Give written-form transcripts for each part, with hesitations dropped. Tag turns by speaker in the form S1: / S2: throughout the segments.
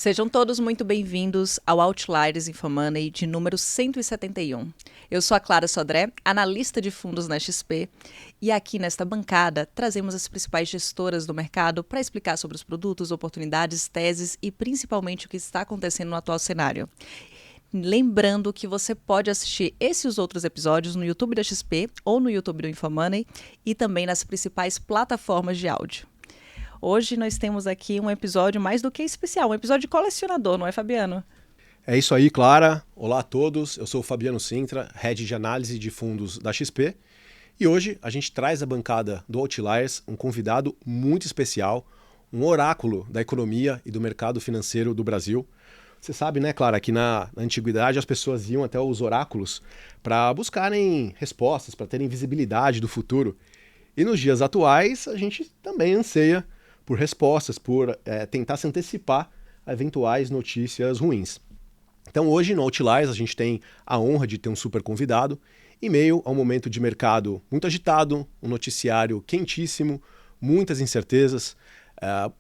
S1: Sejam todos muito bem-vindos ao Outliers InfoMoney de número 171. Eu sou a Clara Sodré, analista de fundos na XP, e aqui nesta bancada trazemos as principais gestoras do mercado para explicar sobre os produtos, oportunidades, teses e principalmente o que está acontecendo no atual cenário. Lembrando que você pode assistir esse e os outros episódios no YouTube da XP ou no YouTube do InfoMoney e também nas principais plataformas de áudio. Hoje nós temos aqui um episódio mais do que especial, um episódio de colecionador, não é, Fabiano?
S2: É isso aí, Clara. Olá a todos, eu sou o Fabiano Sintra, Head de Análise de Fundos da XP. E hoje a gente traz à bancada do Outliers um convidado muito especial, um oráculo da economia e do mercado financeiro do Brasil. Você sabe, né, Clara, que na antiguidade as pessoas iam até os oráculos para buscarem respostas, para terem visibilidade do futuro. E nos dias atuais a gente também anseia por respostas, por tentar se antecipar a eventuais notícias ruins. Então hoje no Outliers a gente tem a honra de ter um super convidado, em meio a um momento de mercado muito agitado, um noticiário quentíssimo, muitas incertezas,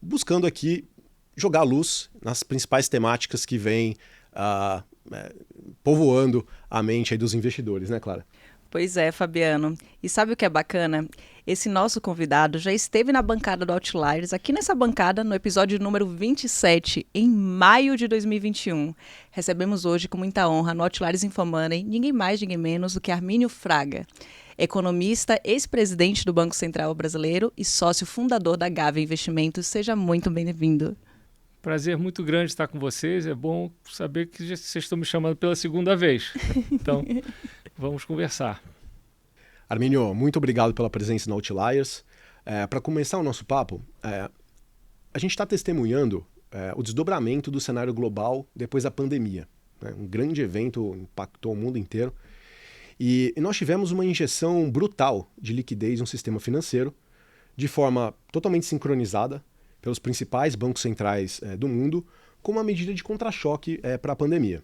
S2: buscando aqui jogar luz nas principais temáticas que vêm povoando a mente aí dos investidores, né, Clara?
S1: Pois é, Fabiano. E sabe o que é bacana? Esse nosso convidado já esteve na bancada do Outliers, aqui nessa bancada, no episódio número 27, em maio de 2021. Recebemos hoje, com muita honra, no Outliers InfoMoney, ninguém mais, ninguém menos do que Armínio Fraga, economista, ex-presidente do Banco Central Brasileiro e sócio fundador da Gávea Investimentos. Seja muito bem-vindo.
S3: Prazer muito grande estar com vocês. É bom saber que vocês estão me chamando pela segunda vez. Então, vamos conversar.
S2: Armínio, muito obrigado pela presença no Outliers. Para começar o nosso papo, a gente está testemunhando o desdobramento do cenário global depois da pandemia. Né? Um grande evento impactou o mundo inteiro. E nós tivemos uma injeção brutal de liquidez no sistema financeiro, de forma totalmente sincronizada pelos principais bancos centrais do mundo, como uma medida de contra-choque para a pandemia.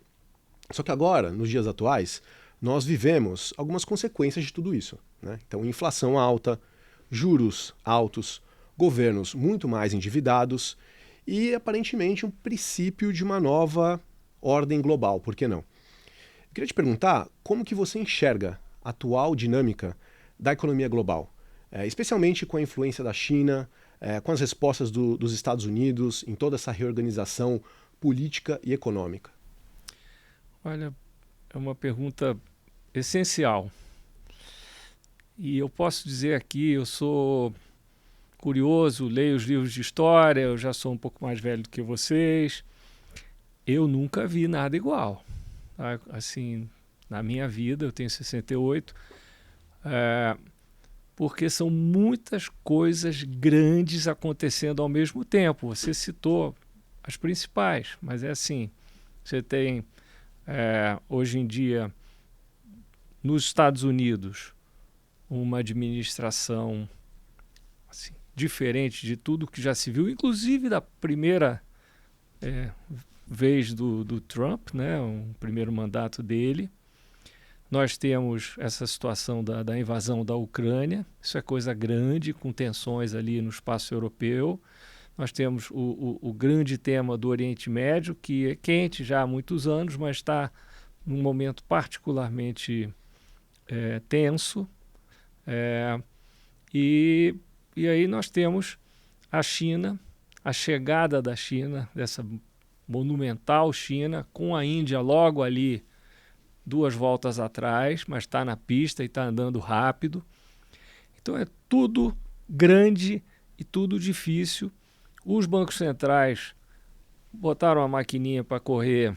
S2: Só que agora, nos dias atuais, nós vivemos algumas consequências de tudo isso, né? Então, inflação alta, juros altos, governos muito mais endividados e, aparentemente, um princípio de uma nova ordem global, por que não? Eu queria te perguntar como que você enxerga a atual dinâmica da economia global, especialmente com a influência da China, com as respostas dos Estados Unidos em toda essa reorganização política e econômica.
S3: Olha, é uma pergunta essencial. E eu posso dizer aqui, eu sou curioso, leio os livros de história, eu já sou um pouco mais velho do que vocês. Eu nunca vi nada igual. Tá? Assim, na minha vida, eu tenho 68, porque são muitas coisas grandes acontecendo ao mesmo tempo. Você citou as principais, mas é assim, você tem hoje em dia nos Estados Unidos uma administração assim, diferente de tudo que já se viu, inclusive da primeira vez do Trump, né, o primeiro mandato dele. Nós temos essa situação da invasão da Ucrânia, isso é coisa grande, com tensões ali no espaço europeu. Nós temos o grande tema do Oriente Médio, que é quente já há muitos anos, mas está num momento particularmente tenso. E aí nós temos a China, a chegada da China, dessa monumental China, com a Índia logo ali, 2 voltas atrás, mas está na pista e está andando rápido. Então é tudo grande e tudo difícil. Os bancos centrais botaram a maquininha para correr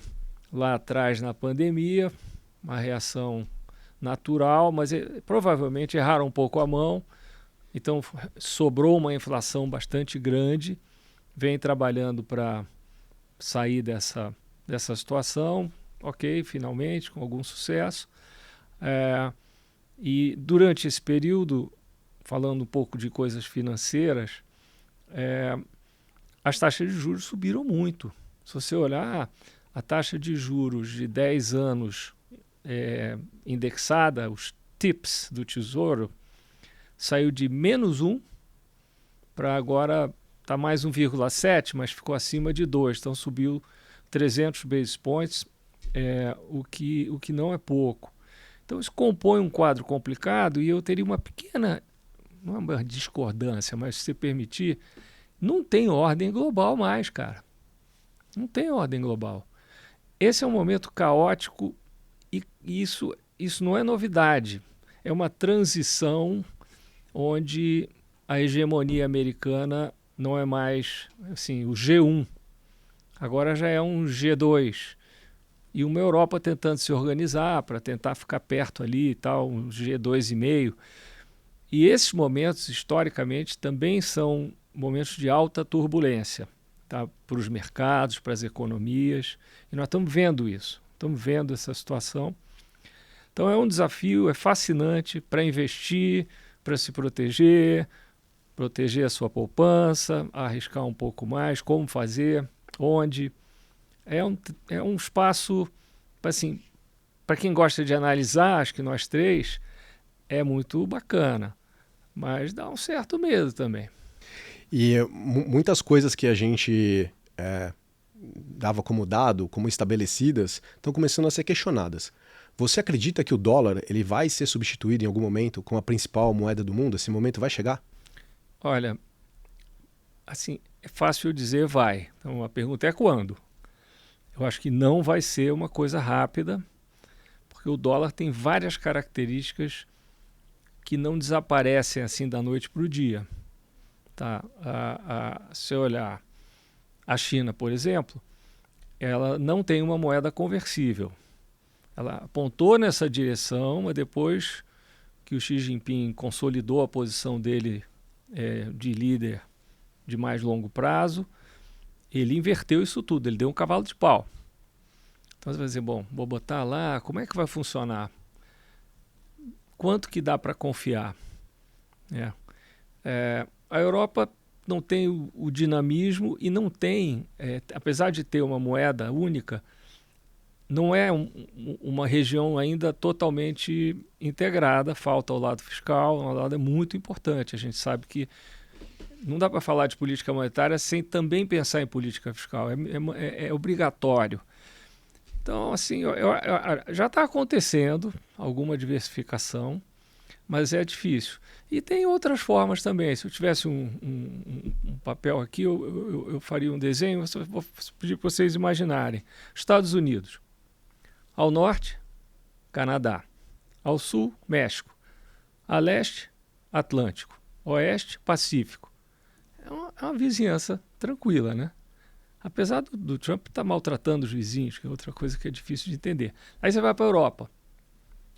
S3: lá atrás na pandemia, uma reação natural, mas provavelmente erraram um pouco a mão. Então sobrou uma inflação bastante grande, vem trabalhando para sair dessa situação. Ok, finalmente, com algum sucesso. E durante esse período, falando um pouco de coisas financeiras, as taxas de juros subiram muito. Se você olhar a taxa de juros de 10 anos indexada, os TIPS do Tesouro, saiu de -1 para agora está mais 1,7, mas ficou acima de 2, então subiu 300 basis points, o que não é pouco. Então isso compõe um quadro complicado e eu teria uma pequena, não é uma discordância, mas se você permitir, não tem ordem global mais, cara. Não tem ordem global. Esse é um momento caótico e isso não é novidade. É uma transição onde a hegemonia americana não é mais assim, o G1. Agora já é um G2. E uma Europa tentando se organizar para tentar ficar perto ali e tal, um G2,5. E esses momentos, historicamente, também são momentos de alta turbulência, tá? Para os mercados, para as economias. E nós estamos vendo isso, estamos vendo essa situação. Então é um desafio, é fascinante para investir, para se proteger a sua poupança, arriscar um pouco mais, como fazer, onde. É um espaço, assim, para quem gosta de analisar, acho que nós três, é muito bacana, mas dá um certo medo também.
S2: E muitas coisas que a gente dava como dado, como estabelecidas, estão começando a ser questionadas. Você acredita que o dólar ele vai ser substituído em algum momento como a principal moeda do mundo? Esse momento vai chegar?
S3: Olha, assim, é fácil dizer vai. Então a pergunta é quando? Eu acho que não vai ser uma coisa rápida, porque o dólar tem várias características que não desaparecem assim da noite para o dia. Tá? Se eu olhar a China, por exemplo, ela não tem uma moeda conversível. Ela apontou nessa direção, mas depois que o Xi Jinping consolidou a posição dele de líder de mais longo prazo, ele inverteu isso tudo, ele deu um cavalo de pau. Então você vai dizer, bom, vou botar lá, como é que vai funcionar? Quanto que dá para confiar? A Europa não tem o dinamismo e não tem, apesar de ter uma moeda única, não é uma região ainda totalmente integrada, falta o lado fiscal, o lado é muito importante. A gente sabe que não dá para falar de política monetária sem também pensar em política fiscal, é obrigatório. Então, assim, já está acontecendo alguma diversificação, mas é difícil. E tem outras formas também. Se eu tivesse um papel aqui, eu faria um desenho, vou pedir para vocês imaginarem. Estados Unidos. Ao norte, Canadá. Ao sul, México. A leste, Atlântico. Oeste, Pacífico. É uma vizinhança tranquila, né? Apesar do Trump estar maltratando os vizinhos, que é outra coisa que é difícil de entender. Aí você vai para a Europa.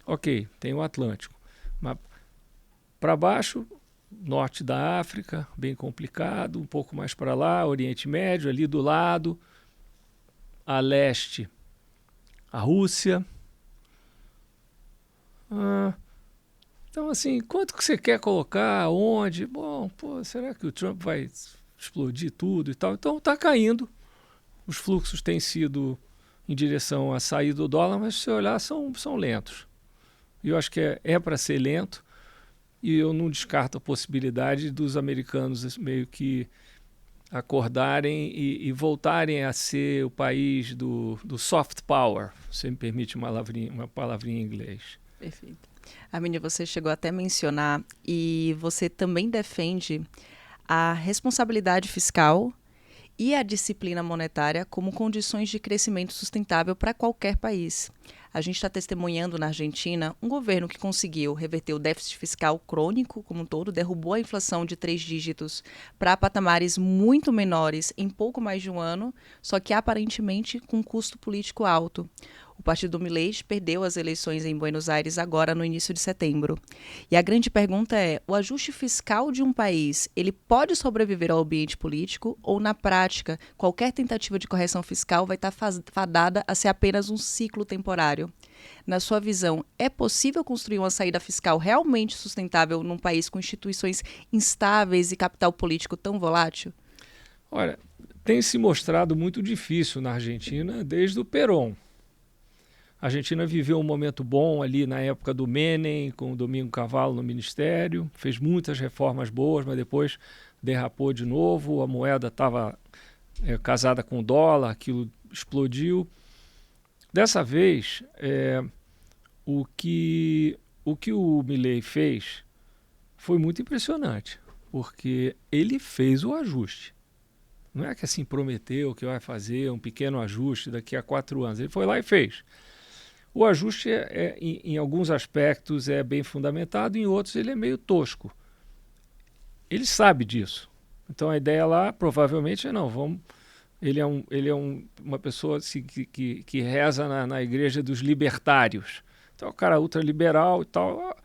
S3: Ok, tem o Atlântico. Mas para baixo, norte da África, bem complicado. Um pouco mais para lá, Oriente Médio, ali do lado. A leste, a Rússia. Então, assim, quanto que você quer colocar? Onde? Bom, será que o Trump vai explodir tudo e tal? Então está caindo. Os fluxos têm sido em direção à saída do dólar, mas se você olhar, são lentos. E eu acho que é para ser lento, e eu não descarto a possibilidade dos americanos meio que acordarem e voltarem a ser o país do soft power, se você me permite uma palavrinha em inglês.
S1: Perfeito. Arminio, você chegou até a mencionar, e você também defende a responsabilidade fiscal e a disciplina monetária como condições de crescimento sustentável para qualquer país. A gente está testemunhando na Argentina um governo que conseguiu reverter o déficit fiscal crônico como um todo, derrubou a inflação de 3 dígitos para patamares muito menores em pouco mais de um ano, só que aparentemente com custo político alto. O partido Milei perdeu as eleições em Buenos Aires agora no início de setembro. E a grande pergunta é, o ajuste fiscal de um país, ele pode sobreviver ao ambiente político ou, na prática, qualquer tentativa de correção fiscal vai estar fadada a ser apenas um ciclo temporário? Na sua visão, é possível construir uma saída fiscal realmente sustentável num país com instituições instáveis e capital político tão volátil?
S3: Olha, tem se mostrado muito difícil na Argentina desde o Perón. A Argentina viveu um momento bom ali na época do Menem, com o Domingo Cavallo no ministério, fez muitas reformas boas, mas depois derrapou de novo, a moeda estava casada com o dólar, aquilo explodiu. Dessa vez, o que o Milei fez foi muito impressionante, porque ele fez o ajuste. Não é que assim prometeu que vai fazer um pequeno ajuste daqui a 4 anos. Ele foi lá e fez. O ajuste, em alguns aspectos, é bem fundamentado, em outros ele é meio tosco. Ele sabe disso. Então a ideia lá provavelmente é ele é uma pessoa assim, que reza na igreja dos libertários. Então é um cara ultraliberal e tal.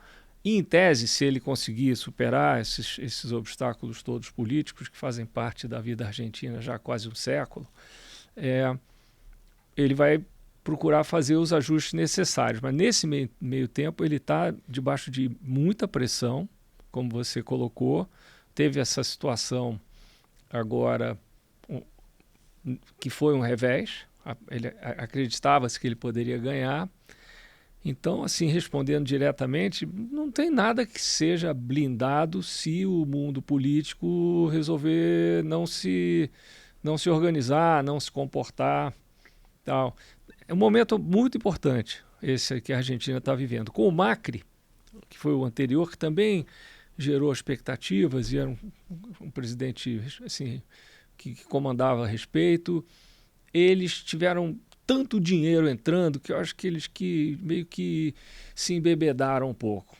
S3: E, em tese, se ele conseguir superar esses obstáculos todos políticos que fazem parte da vida argentina já há quase um século, ele vai procurar fazer os ajustes necessários. Mas nesse meio tempo ele está debaixo de muita pressão, como você colocou. Teve essa situação agora que foi um revés. Acreditava-se que ele poderia ganhar. Então, assim, respondendo diretamente, não tem nada que seja blindado se o mundo político resolver não se organizar, não se comportar, tal. É um momento muito importante esse que a Argentina está vivendo. Com o Macri, que foi o anterior, que também gerou expectativas e era um presidente assim, que comandava a respeito, eles tiveram tanto dinheiro entrando que eu acho que eles meio que se embebedaram um pouco.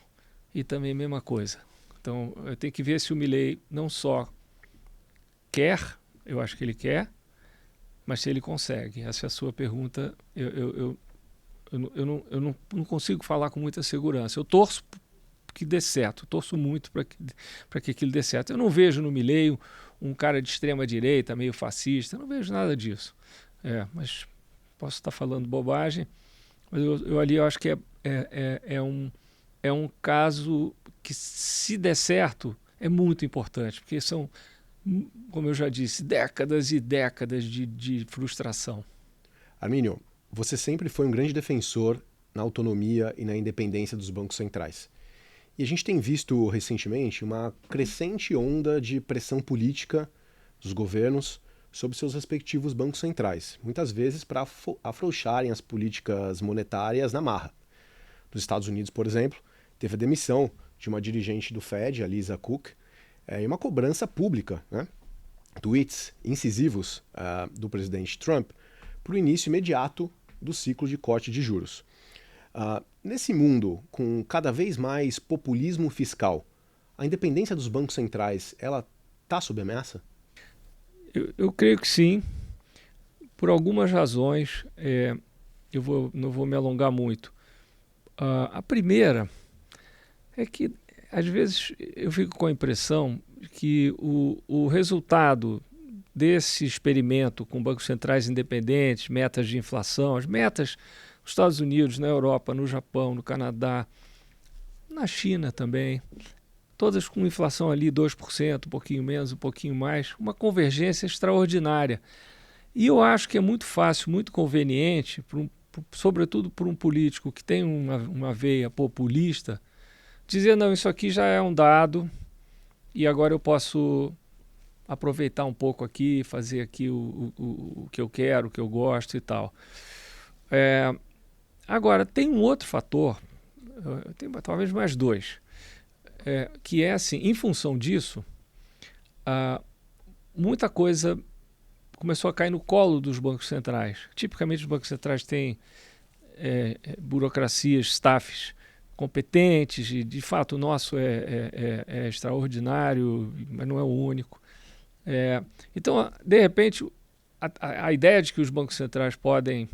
S3: E também a mesma coisa. Então, eu tenho que ver se o Milei não só quer, eu acho que ele quer, mas se ele consegue. Essa é a sua pergunta. Eu não consigo falar com muita segurança. Eu torço que dê certo, eu torço muito para que aquilo dê certo. Eu não vejo no Milei um cara de extrema direita, meio fascista, eu não vejo nada disso. Mas posso estar falando bobagem, mas eu ali acho que é um caso que, se der certo, é muito importante, porque são, como eu já disse, décadas e décadas de frustração.
S2: Armínio, você sempre foi um grande defensor na autonomia e na independência dos bancos centrais. E a gente tem visto recentemente uma crescente onda de pressão política dos governos sobre seus respectivos bancos centrais, muitas vezes para afrouxarem as políticas monetárias na marra. Nos Estados Unidos, por exemplo, teve a demissão de uma dirigente do Fed, a Lisa Cook, e uma cobrança pública, né? Tweets incisivos do presidente Trump para o início imediato do ciclo de corte de juros. Nesse mundo, com cada vez mais populismo fiscal, a independência dos bancos centrais, ela está sob ameaça?
S3: Eu creio que sim, por algumas razões. Não vou me alongar muito. A primeira é que, às vezes, eu fico com a impressão que o resultado desse experimento com bancos centrais independentes, metas de inflação, as metas nos Estados Unidos, na Europa, no Japão, no Canadá, na China também, todas com inflação ali 2%, um pouquinho menos, um pouquinho mais, uma convergência extraordinária. E eu acho que é muito fácil, muito conveniente, sobretudo por um político que tem uma veia populista, dizer, não, isso aqui já é um dado e agora eu posso aproveitar um pouco aqui, fazer aqui o que eu quero, o que eu gosto e tal. Agora, tem um outro fator, tem talvez mais dois, que é assim, em função disso, muita coisa começou a cair no colo dos bancos centrais. Tipicamente os bancos centrais têm burocracias, staffs competentes, e de fato o nosso é extraordinário, mas não é o único. Então, de repente, a ideia de que os bancos centrais podem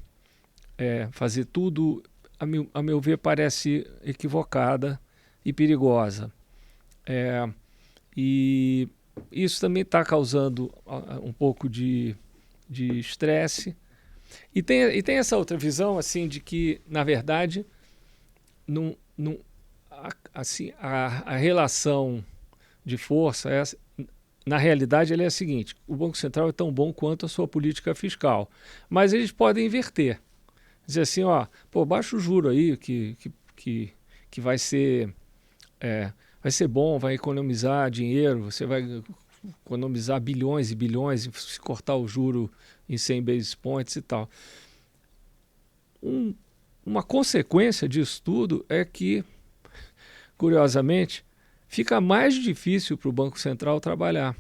S3: fazer tudo, a meu ver, parece equivocada e perigosa. E isso também está causando um pouco de estresse. E tem essa outra visão assim, de que, na verdade, a relação de força, na realidade, ela é a seguinte: o Banco Central é tão bom quanto a sua política fiscal, mas eles podem inverter. dizer assim, ó, pô, baixa o juro aí que vai ser bom, vai economizar dinheiro, você vai economizar bilhões e bilhões se cortar o juro em 100 basis points e tal. Uma consequência disso tudo é que, curiosamente, fica mais difícil para o Banco Central trabalhar.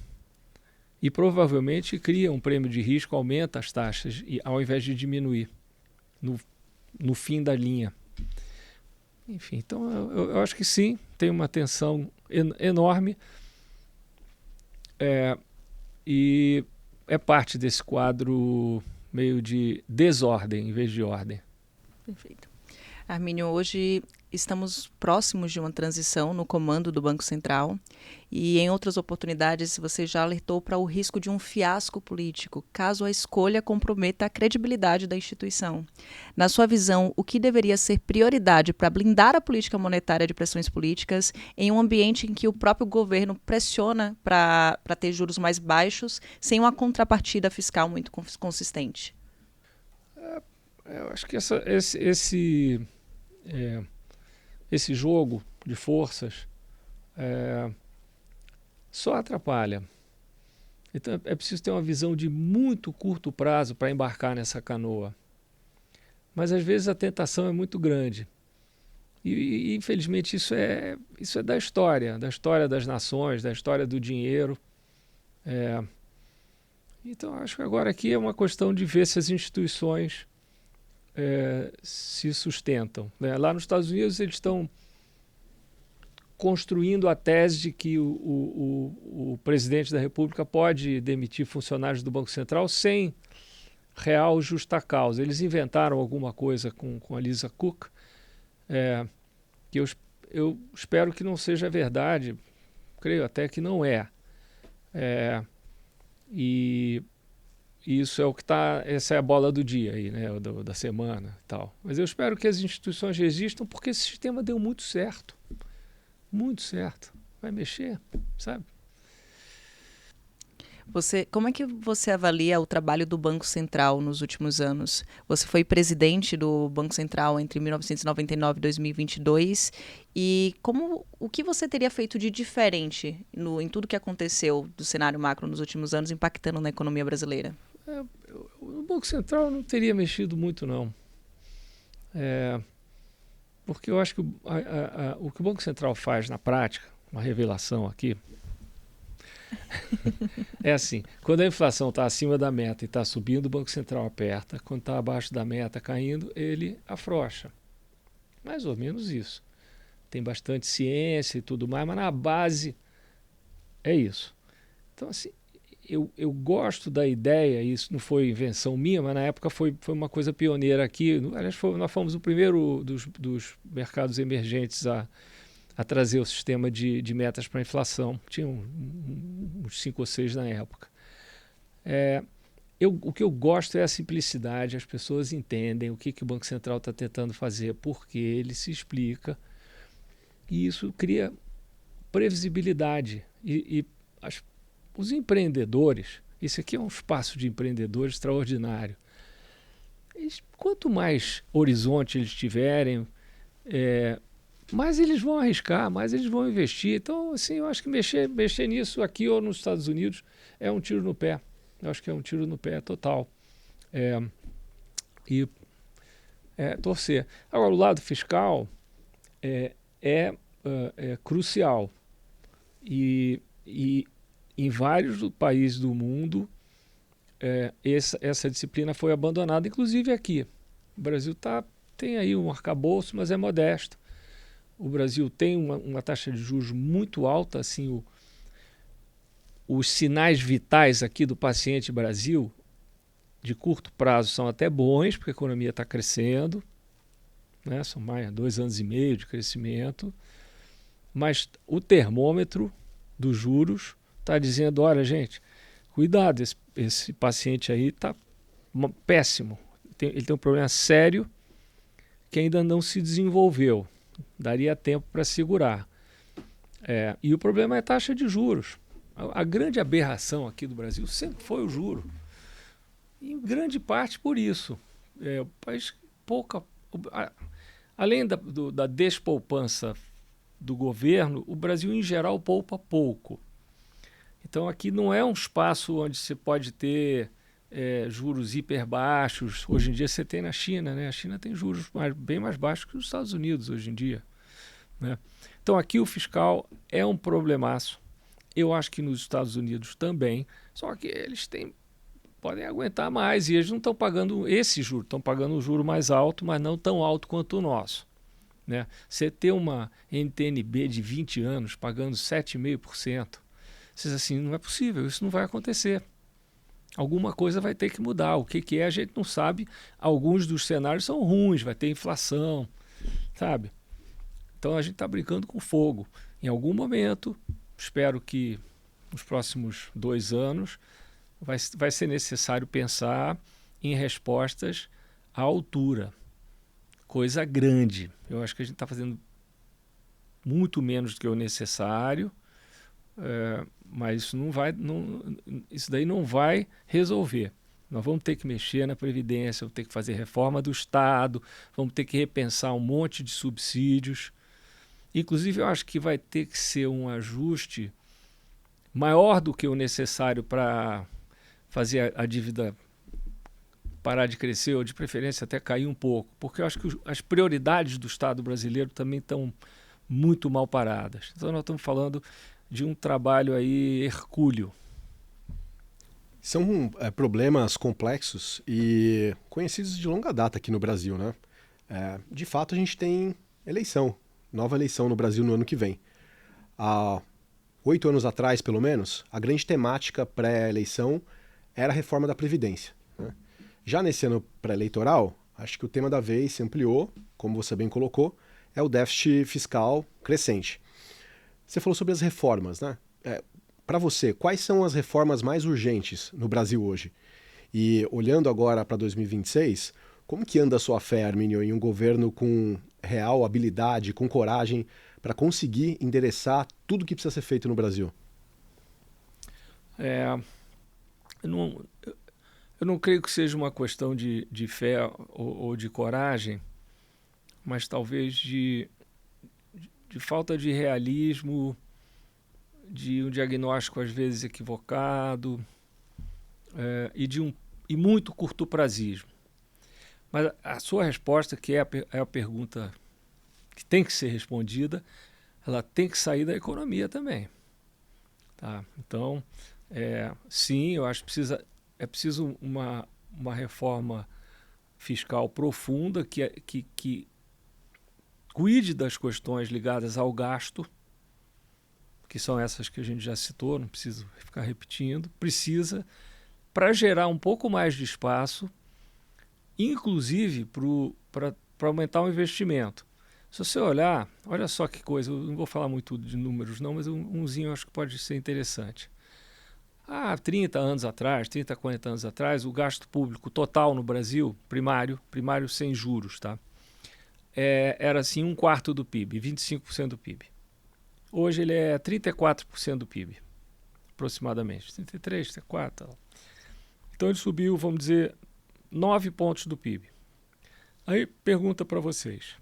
S3: E provavelmente cria um prêmio de risco, aumenta as taxas, ao invés de diminuir no fim da linha. Enfim, então eu acho que sim, tem uma tensão enorme e é parte desse quadro meio de desordem em vez de ordem.
S1: Perfeito. Arminio, hoje estamos próximos de uma transição no comando do Banco Central e em outras oportunidades você já alertou para o risco de um fiasco político, caso a escolha comprometa a credibilidade da instituição. Na sua visão, o que deveria ser prioridade para blindar a política monetária de pressões políticas em um ambiente em que o próprio governo pressiona para ter juros mais baixos, sem uma contrapartida fiscal muito consistente?
S3: Eu acho que esse jogo de forças só atrapalha. Então é preciso ter uma visão de muito curto prazo para embarcar nessa canoa. Mas às vezes a tentação é muito grande. E infelizmente isso é da história das nações, da história do dinheiro. Então acho que agora aqui é uma questão de ver se as instituições se sustentam, né? Lá nos Estados Unidos eles estão construindo a tese de que o presidente da República pode demitir funcionários do Banco Central sem real justa causa. Eles inventaram alguma coisa com a Lisa Cook, que eu espero que não seja verdade, creio até que não é. E isso é o que está, essa é a bola do dia aí, né, da semana e tal. Mas eu espero que as instituições resistam, porque esse sistema deu muito certo. Muito certo. Vai mexer, sabe?
S1: Como é que você avalia o trabalho do Banco Central nos últimos anos? Você foi presidente do Banco Central entre 1999 e 2022 e o que você teria feito de diferente em tudo que aconteceu do cenário macro nos últimos anos, impactando na economia brasileira?
S3: O Banco Central não teria mexido muito, não. Porque eu acho que o que o Banco Central faz na prática, uma revelação aqui, é assim, quando a inflação está acima da meta e está subindo, o Banco Central aperta, quando está abaixo da meta caindo, ele afrouxa. Mais ou menos isso. Tem bastante ciência e tudo mais, mas na base é isso. Então, assim, eu gosto da ideia, isso não foi invenção minha, mas na época foi uma coisa pioneira aqui. Aliás, nós fomos o primeiro dos mercados emergentes a trazer o sistema de metas para a inflação. Tinha uns 5 ou 6 na época. O que eu gosto é a simplicidade, as pessoas entendem o que o Banco Central está tentando fazer, porque ele se explica, e isso cria previsibilidade. Os empreendedores, isso aqui é um espaço de empreendedores extraordinário. Quanto mais horizonte eles tiverem, mais eles vão arriscar, mais eles vão investir. Então, assim, eu acho que mexer nisso aqui ou nos Estados Unidos é um tiro no pé. Eu acho que é um tiro no pé total. Torcer. Agora, o lado fiscal é crucial. E em vários países do mundo, essa disciplina foi abandonada, inclusive aqui. O Brasil tem aí um arcabouço, mas é modesto. O Brasil tem uma taxa de juros muito alta, assim, os sinais vitais aqui do paciente Brasil, de curto prazo, são até bons, porque a economia está crescendo, né? São mais 2 anos e meio de crescimento, mas o termômetro dos juros está dizendo, olha, gente, cuidado, esse paciente aí está péssimo, ele tem um problema sério que ainda não se desenvolveu. Daria tempo para segurar. E o problema é a taxa de juros. A grande aberração aqui do Brasil sempre foi o juro. Em grande parte por isso. O país além da despoupança do governo, o Brasil, em geral, poupa pouco. Então, aqui não é um espaço onde você pode ter juros hiper baixos. Hoje em dia você tem na China, né? A China tem juros bem mais baixos que os Estados Unidos hoje em dia, né? Então, aqui o fiscal é um problemaço. Eu acho que nos Estados Unidos também, só que eles podem aguentar mais e eles não estão pagando esse juro, estão pagando um juro mais alto, mas não tão alto quanto o nosso, né? Você ter uma NTN-B de 20 anos pagando 7,5%, você diz assim, não é possível, isso não vai acontecer. Alguma coisa vai ter que mudar. O que é, a gente não sabe. Alguns dos cenários são ruins, vai ter inflação, sabe? Então a gente está brincando com fogo. Em algum momento, espero que nos próximos 2 anos, vai ser necessário pensar em respostas à altura. Coisa grande. Eu acho que a gente está fazendo muito menos do que o necessário, mas isso daí não vai resolver. Nós vamos ter que mexer na Previdência, vamos ter que fazer reforma do Estado, vamos ter que repensar um monte de subsídios. Inclusive, eu acho que vai ter que ser um ajuste maior do que o necessário para fazer a dívida parar de crescer, ou de preferência até cair um pouco, porque eu acho que as prioridades do Estado brasileiro também estão muito mal paradas. Então nós estamos falando de um trabalho aí hercúleo.
S2: São problemas complexos e conhecidos de longa data aqui no Brasil, né? De fato, a gente tem nova eleição no Brasil no ano que vem. Há 8 anos atrás, pelo menos, a grande temática pré-eleição era a reforma da Previdência, né? Já nesse ano pré-eleitoral, acho que o tema da vez se ampliou, como você bem colocou, é o déficit fiscal crescente. Você falou sobre as reformas, né? Para você, quais são as reformas mais urgentes no Brasil hoje? E olhando agora para 2026, como que anda a sua fé, Armínio, em um governo com real habilidade, com coragem para conseguir endereçar tudo que precisa ser feito no Brasil?
S3: Eu não creio que seja uma questão de fé ou de coragem, mas talvez de falta de realismo, de um diagnóstico às vezes equivocado, e muito curto-prazismo. Mas a sua resposta, que é a pergunta que tem que ser respondida, ela tem que sair da economia também. Tá? Então, sim, eu acho que é preciso uma reforma fiscal profunda que cuide das questões ligadas ao gasto, que são essas que a gente já citou, não preciso ficar repetindo. Precisa, para gerar um pouco mais de espaço, inclusive para aumentar o investimento. Se você olha só que coisa, eu não vou falar muito de números não, mas umzinho eu acho que pode ser interessante. Há 30 anos atrás, 30, 40 anos atrás, o gasto público total no Brasil, primário sem juros, tá? Era assim 1/4 do PIB, 25% do PIB. Hoje ele é 34% do PIB, aproximadamente, 33, 34. Então ele subiu, vamos dizer, 9 pontos do PIB. Aí pergunta para vocês,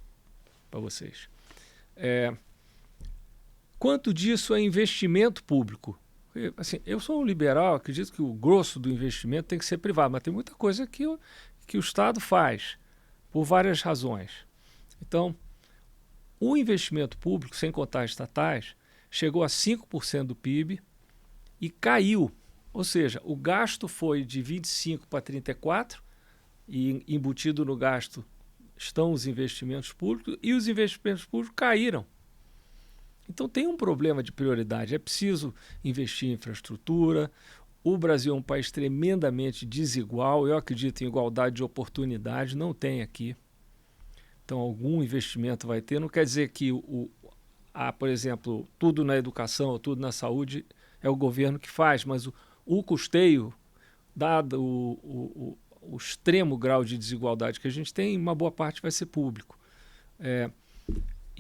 S3: quanto disso é investimento público? Assim, eu sou um liberal, acredito que o grosso do investimento tem que ser privado, mas tem muita coisa que o Estado faz, por várias razões. Então, o investimento público, sem contar estatais, chegou a 5% do PIB e caiu. Ou seja, o gasto foi de 25% para 34%, e embutido no gasto estão os investimentos públicos, e os investimentos públicos caíram. Então tem um problema de prioridade. É preciso investir em infraestrutura. O Brasil é um país tremendamente desigual. Eu acredito em igualdade de oportunidade. Não tem aqui. Então algum investimento vai ter. Não quer dizer que, por exemplo, tudo na educação ou tudo na saúde é o governo que faz, mas o custeio, dado o extremo grau de desigualdade que a gente tem, uma boa parte vai ser público.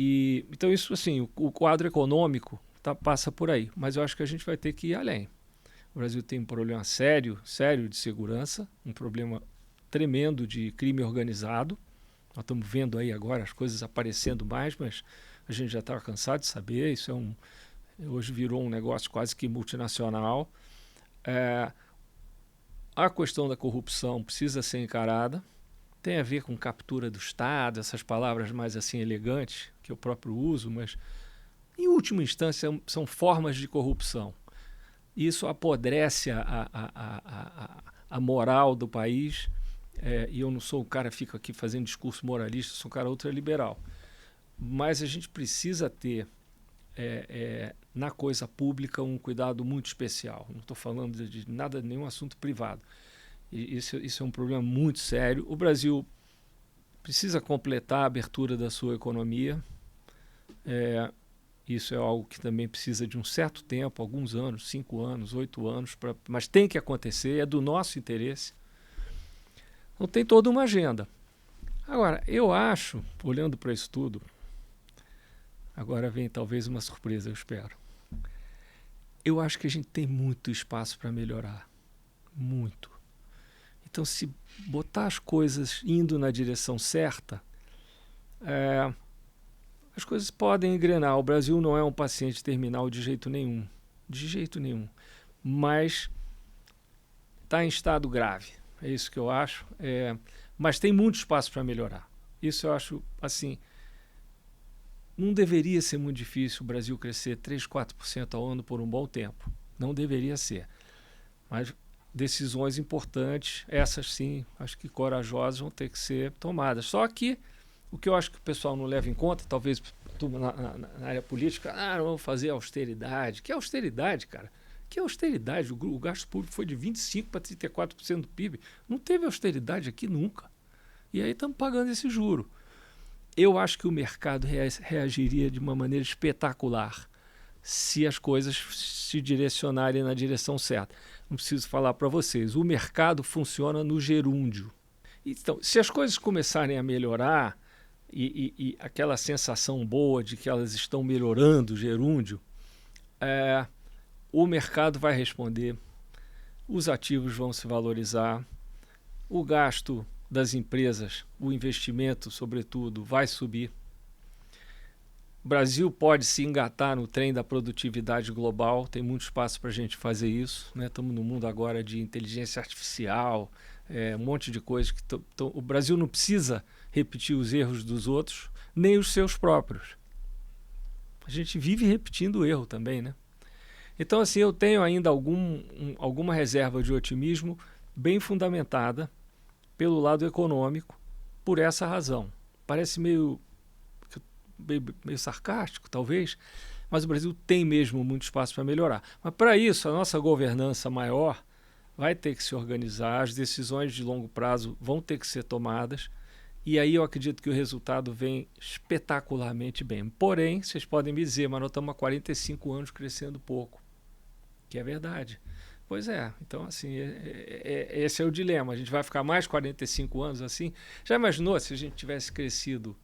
S3: Então isso, assim, o quadro econômico passa por aí, mas eu acho que a gente vai ter que ir além. O Brasil tem um problema sério de segurança, um problema tremendo de crime organizado, Nós estamos vendo aí agora as coisas aparecendo mais, mas a gente já está cansado de saber. Isso hoje virou um negócio quase que multinacional. A questão da corrupção precisa ser encarada. Tem a ver com captura do Estado, essas palavras mais assim elegantes que eu próprio uso, mas em última instância são formas de corrupção. Isso apodrece a moral do país, e eu não sou um cara que fica aqui fazendo discurso moralista, sou um cara ultraliberal. Mas a gente precisa ter na coisa pública um cuidado muito especial. Não estou falando de nada, nenhum assunto privado. E isso é um problema muito sério. O Brasil precisa completar a abertura da sua economia. Isso é algo que também precisa de um certo tempo, alguns anos, 5 anos, 8 anos, mas tem que acontecer, é do nosso interesse. Então tem toda uma agenda. Agora, eu acho, olhando para isso tudo, agora vem talvez uma surpresa, eu espero. Eu acho que a gente tem muito espaço para melhorar. Muito. Então, se botar as coisas indo na direção certa, as coisas podem engrenar. O Brasil não é um paciente terminal de jeito nenhum. De jeito nenhum. Mas está em estado grave. É isso que eu acho. Mas tem muito espaço para melhorar. Isso eu acho, assim, não deveria ser muito difícil o Brasil crescer 3%, 4% ao ano por um bom tempo. Não deveria ser. Mas decisões importantes, essas sim, acho que corajosas, vão ter que ser tomadas. Só que o que eu acho que o pessoal não leva em conta, talvez na área política, não vamos fazer austeridade. Que austeridade, cara? Que austeridade? O gasto público foi de 25% para 34% do PIB. Não teve austeridade aqui nunca. E aí estamos pagando esse juro. Eu acho que o mercado reagiria de uma maneira espetacular se as coisas se direcionarem na direção certa. Não preciso falar para vocês, o mercado funciona no gerúndio. Então, se as coisas começarem a melhorar e aquela sensação boa de que elas estão melhorando o gerúndio, o mercado vai responder, os ativos vão se valorizar, o gasto das empresas, o investimento, sobretudo, vai subir. O Brasil pode se engatar no trem da produtividade global, tem muito espaço para a gente fazer isso. Estamos no mundo agora de inteligência artificial, um monte de coisas. O Brasil não precisa repetir os erros dos outros, nem os seus próprios. A gente vive repetindo o erro também, né? Então, assim, eu tenho ainda alguma reserva de otimismo bem fundamentada pelo lado econômico, por essa razão. Parece meio sarcástico, talvez, mas o Brasil tem mesmo muito espaço para melhorar. Mas, para isso, a nossa governança maior vai ter que se organizar, as decisões de longo prazo vão ter que ser tomadas, e aí eu acredito que o resultado vem espetacularmente bem. Porém, vocês podem me dizer, mas nós estamos há 45 anos crescendo pouco, que é verdade. Pois é, então assim, esse é o dilema. A gente vai ficar mais 45 anos assim? Já imaginou se a gente tivesse crescido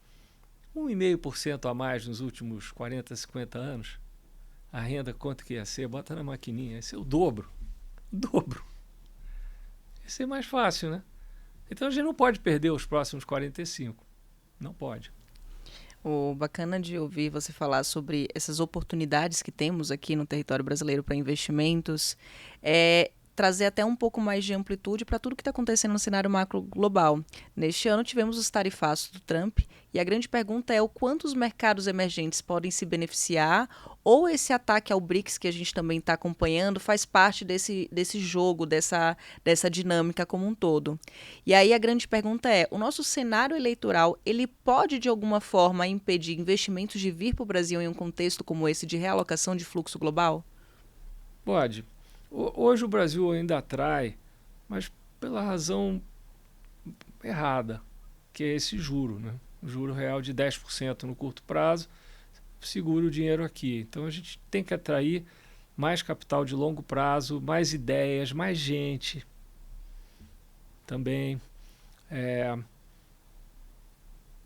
S3: 1,5% a mais nos últimos 40, 50 anos? A renda, quanto que ia ser? Bota na maquininha, ia ser o dobro. O dobro. Ia ser mais fácil, né? Então a gente não pode perder os próximos 45. Não pode.
S1: Bacana de ouvir você falar sobre essas oportunidades que temos aqui no território brasileiro para investimentos, trazer até um pouco mais de amplitude para tudo que está acontecendo no cenário macro global. Neste ano tivemos os tarifaços do Trump e a grande pergunta é o quanto os mercados emergentes podem se beneficiar ou esse ataque ao BRICS que a gente também está acompanhando faz parte desse jogo, dessa dinâmica como um todo. E aí a grande pergunta é, o nosso cenário eleitoral, ele pode de alguma forma impedir investimentos de vir para o Brasil em um contexto como esse de realocação de fluxo global?
S3: Pode. Hoje o Brasil ainda atrai, mas pela razão errada, que é esse juro, né? O juro real de 10% no curto prazo, segura o dinheiro aqui. Então a gente tem que atrair mais capital de longo prazo, mais ideias, mais gente também.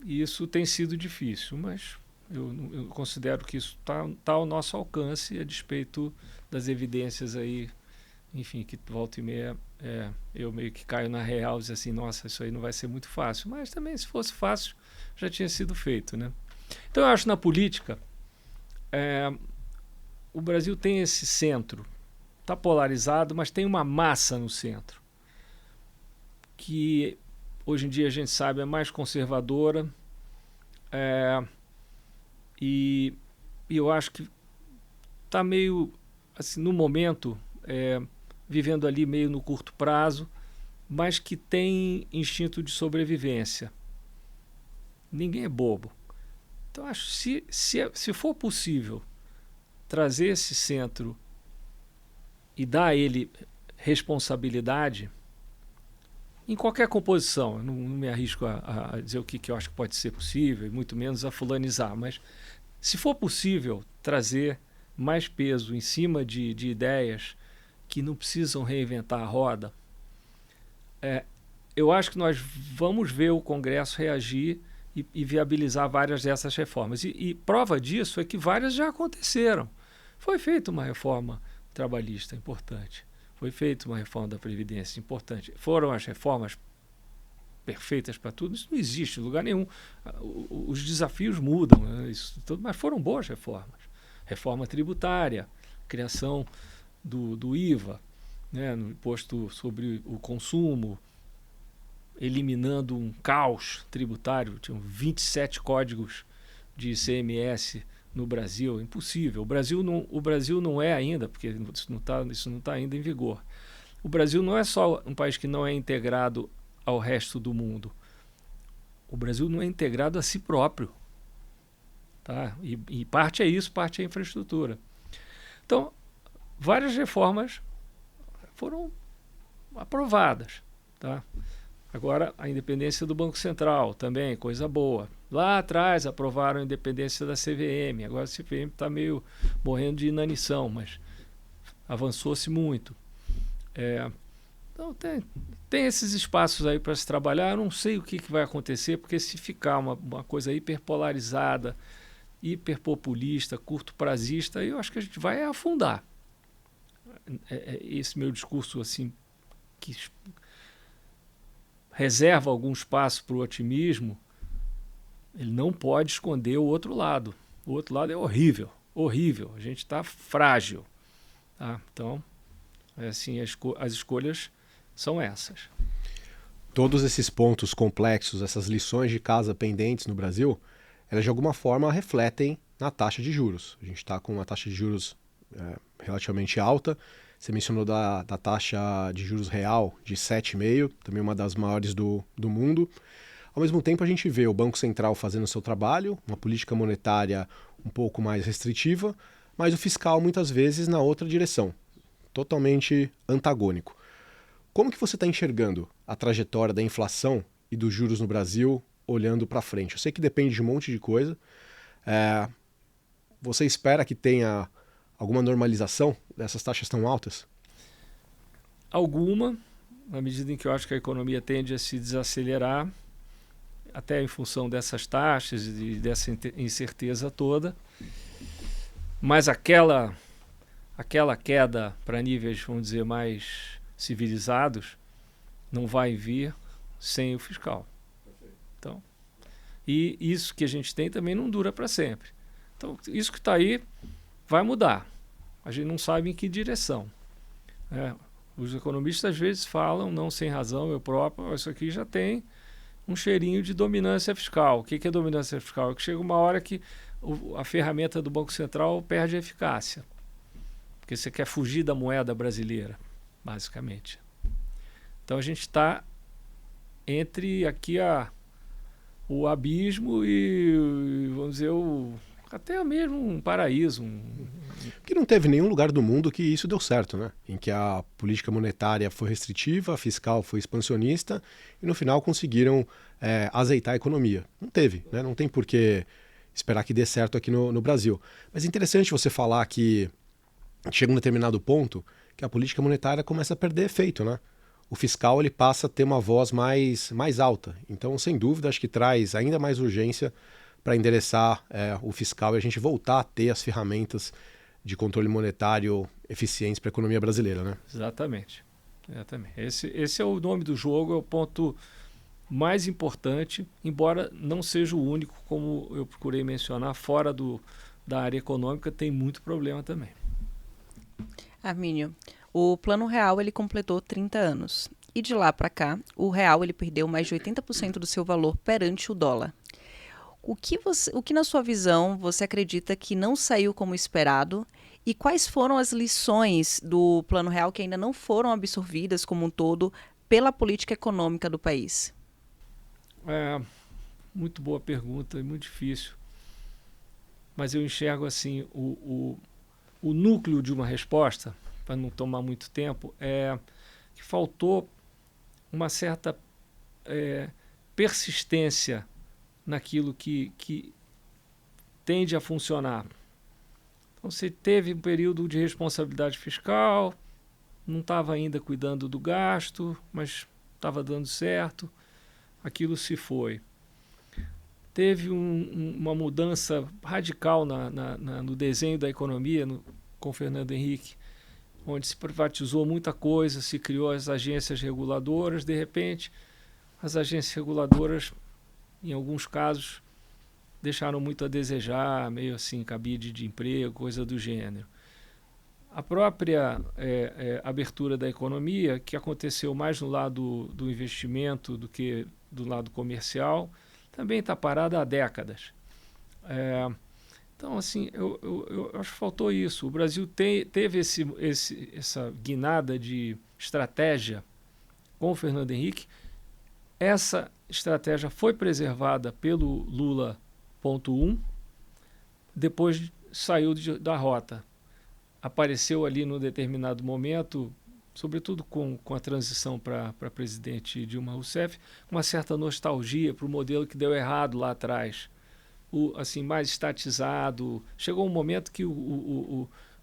S3: Isso tem sido difícil, mas eu considero que isso está ao nosso alcance, a despeito das evidências aí enfim, que volta e meia eu meio que caio na real e digo assim, nossa, isso aí não vai ser muito fácil. Mas também, se fosse fácil, já tinha sido feito, né? Então, eu acho que na política, o Brasil tem esse centro, está polarizado, mas tem uma massa no centro, que hoje em dia a gente sabe é mais conservadora, e eu acho que está meio, assim, no momento, vivendo ali meio no curto prazo, mas que tem instinto de sobrevivência. Ninguém é bobo. Então, acho que se for possível trazer esse centro e dar a ele responsabilidade, em qualquer composição, eu não me arrisco a dizer o que eu acho que pode ser possível, e muito menos a fulanizar, mas se for possível trazer mais peso em cima de ideias que não precisam reinventar a roda, eu acho que nós vamos ver o Congresso reagir e viabilizar várias dessas reformas. E prova disso é que várias já aconteceram. Foi feita uma reforma trabalhista importante. Foi feita uma reforma da Previdência importante. Foram as reformas perfeitas para tudo? Isso não existe em lugar nenhum. Os desafios mudam, né? Isso tudo, mas foram boas reformas. Reforma tributária, criação do IVA, né, no imposto sobre o consumo, eliminando um caos tributário. Tinham 27 códigos de ICMS no Brasil, impossível. O Brasil não é ainda, porque isso não tá ainda em vigor. O Brasil não é só um país que não é integrado ao resto do mundo. O Brasil não é integrado a si próprio. Tá? E parte é isso, parte é a infraestrutura. Então, várias reformas foram aprovadas. Tá? Agora, a independência do Banco Central também, coisa boa. Lá atrás aprovaram a independência da CVM. Agora a CVM está meio morrendo de inanição, mas avançou-se muito. Então tem esses espaços aí para se trabalhar. Eu não sei o que vai acontecer, porque se ficar uma coisa hiperpolarizada, hiperpopulista, curto-prazista, eu acho que a gente vai afundar. Esse meu discurso assim, que reserva algum espaço para o otimismo, ele não pode esconder o outro lado. O outro lado é horrível, horrível. A gente está frágil. Tá? Então, assim, as escolhas são essas.
S2: Todos esses pontos complexos, essas lições de casa pendentes no Brasil, elas de alguma forma refletem na taxa de juros. A gente está com uma taxa de juros relativamente alta. Você mencionou da taxa de juros real de 7,5%, também uma das maiores do mundo. Ao mesmo tempo, a gente vê o Banco Central fazendo o seu trabalho, uma política monetária um pouco mais restritiva, mas o fiscal muitas vezes na outra direção, totalmente antagônico. Como que você está enxergando a trajetória da inflação e dos juros no Brasil olhando para frente? Eu sei que depende de um monte de coisa. Você espera que tenha alguma normalização dessas taxas tão altas?
S3: Alguma, na medida em que eu acho que a economia tende a se desacelerar, até em função dessas taxas e dessa incerteza toda. Mas aquela queda para níveis, vamos dizer, mais civilizados, não vai vir sem o fiscal. Então, e isso que a gente tem também não dura para sempre. Então, isso que está aí vai mudar. A gente não sabe em que direção. Os economistas às vezes falam, não sem razão, eu próprio, isso aqui já tem um cheirinho de dominância fiscal. O que é dominância fiscal? É que chega uma hora que a ferramenta do Banco Central perde a eficácia. Porque você quer fugir da moeda brasileira, basicamente. Então a gente está entre aqui o abismo e, vamos dizer, até mesmo um paraíso.
S2: Porque não teve nenhum lugar do mundo que isso deu certo, né? Em que a política monetária foi restritiva, a fiscal foi expansionista e no final conseguiram azeitar a economia. Não teve, né? Não tem por que esperar que dê certo aqui no Brasil. Mas é interessante você falar que chega um determinado ponto que a política monetária começa a perder efeito, né? O fiscal ele passa a ter uma voz mais alta. Então, sem dúvida, acho que traz ainda mais urgência para endereçar o fiscal e a gente voltar a ter as ferramentas de controle monetário eficientes para a economia brasileira, né?
S3: Exatamente. Esse é o nome do jogo, é o ponto mais importante, embora não seja o único, como eu procurei mencionar, fora da área econômica tem muito problema também.
S1: Armínio, o Plano Real ele completou 30 anos. E de lá para cá, o real ele perdeu mais de 80% do seu valor perante o dólar. O que, na sua visão, você acredita que não saiu como esperado? E quais foram as lições do Plano Real que ainda não foram absorvidas como um todo pela política econômica do país?
S3: Muito boa pergunta e muito difícil. Mas eu enxergo assim, o núcleo de uma resposta, para não tomar muito tempo, é que faltou uma certa persistência naquilo que tende a funcionar. Então, você teve um período de responsabilidade fiscal, não estava ainda cuidando do gasto, mas estava dando certo, aquilo se foi. Teve uma mudança radical no desenho da economia com Fernando Henrique, onde se privatizou muita coisa, se criou as agências reguladoras, de repente as agências reguladoras, em alguns casos, deixaram muito a desejar, meio assim, cabide de emprego, coisa do gênero. A própria abertura da economia, que aconteceu mais no lado do investimento do que do lado comercial, também está parada há décadas. Então, assim, eu acho que faltou isso. O Brasil teve essa guinada de estratégia com o Fernando Henrique. Essa estratégia foi preservada pelo Lula 1, depois saiu da rota. Apareceu ali num determinado momento, sobretudo com a transição para presidente Dilma Rousseff, uma certa nostalgia para o modelo que deu errado lá atrás. Assim, mais estatizado. Chegou um momento que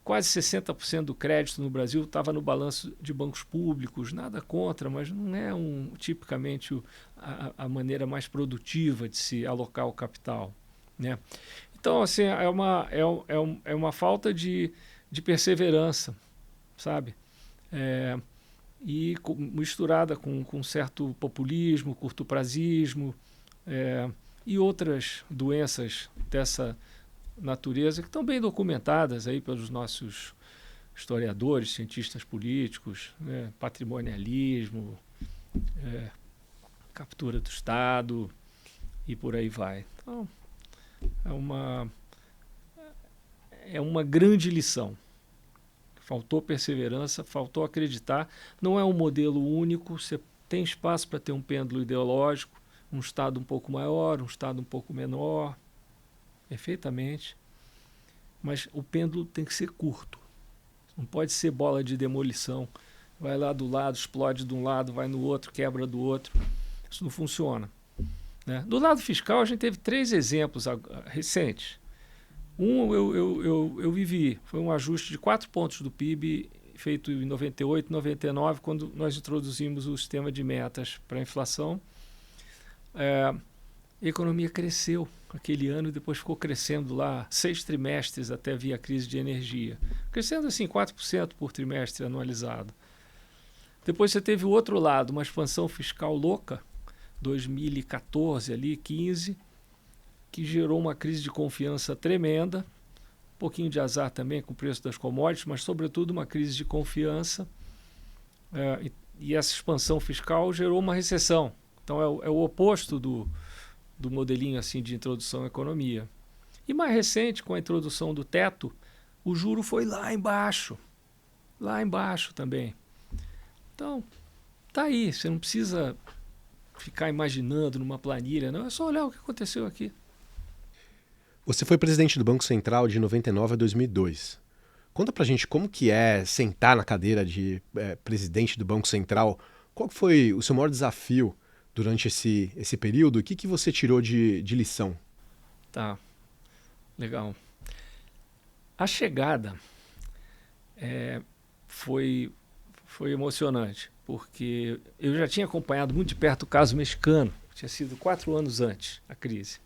S3: quase 60% do crédito no Brasil estava no balanço de bancos públicos, nada contra, mas não é tipicamente a maneira mais produtiva de se alocar o capital, né? Então, assim, é uma falta de perseverança, sabe? E misturada com certo populismo, curtoprazismo, e outras doenças dessa natureza que estão bem documentadas aí pelos nossos historiadores, cientistas políticos, né? Patrimonialismo, captura do Estado e por aí vai. Então, é uma grande lição. Faltou perseverança, faltou acreditar. Não é um modelo único, você tem espaço para ter um pêndulo ideológico, um Estado um pouco maior, um Estado um pouco menor, perfeitamente. Mas o pêndulo tem que ser curto. Não pode ser bola de demolição. Vai lá do lado, explode de um lado, vai no outro, quebra do outro. Isso não funciona, né? Do lado fiscal, a gente teve 3 exemplos recentes. Eu vivi, foi um ajuste de 4 pontos do PIB feito em 98, 99, quando nós introduzimos o sistema de metas para a inflação. A economia cresceu aquele ano e depois ficou crescendo lá 6 trimestres até vir a crise de energia. Crescendo assim 4% por trimestre anualizado. Depois você teve o outro lado, uma expansão fiscal louca, 2014, ali, 15, que gerou uma crise de confiança tremenda, um pouquinho de azar também com o preço das commodities, mas sobretudo uma crise de confiança. E essa expansão fiscal gerou uma recessão. Então é o oposto do modelinho assim de introdução à economia. E mais recente, com a introdução do teto, o juro foi lá embaixo também. Então, tá aí, você não precisa ficar imaginando numa planilha, não, é só olhar o que aconteceu aqui.
S2: Você foi presidente do Banco Central de 99 a 2002. Conta pra gente como que é sentar na cadeira de presidente do Banco Central. Qual foi o seu maior desafio durante esse período? O que você tirou de lição?
S3: Tá, legal. A chegada foi emocionante, porque eu já tinha acompanhado muito de perto o caso mexicano, tinha sido 4 anos antes a crise.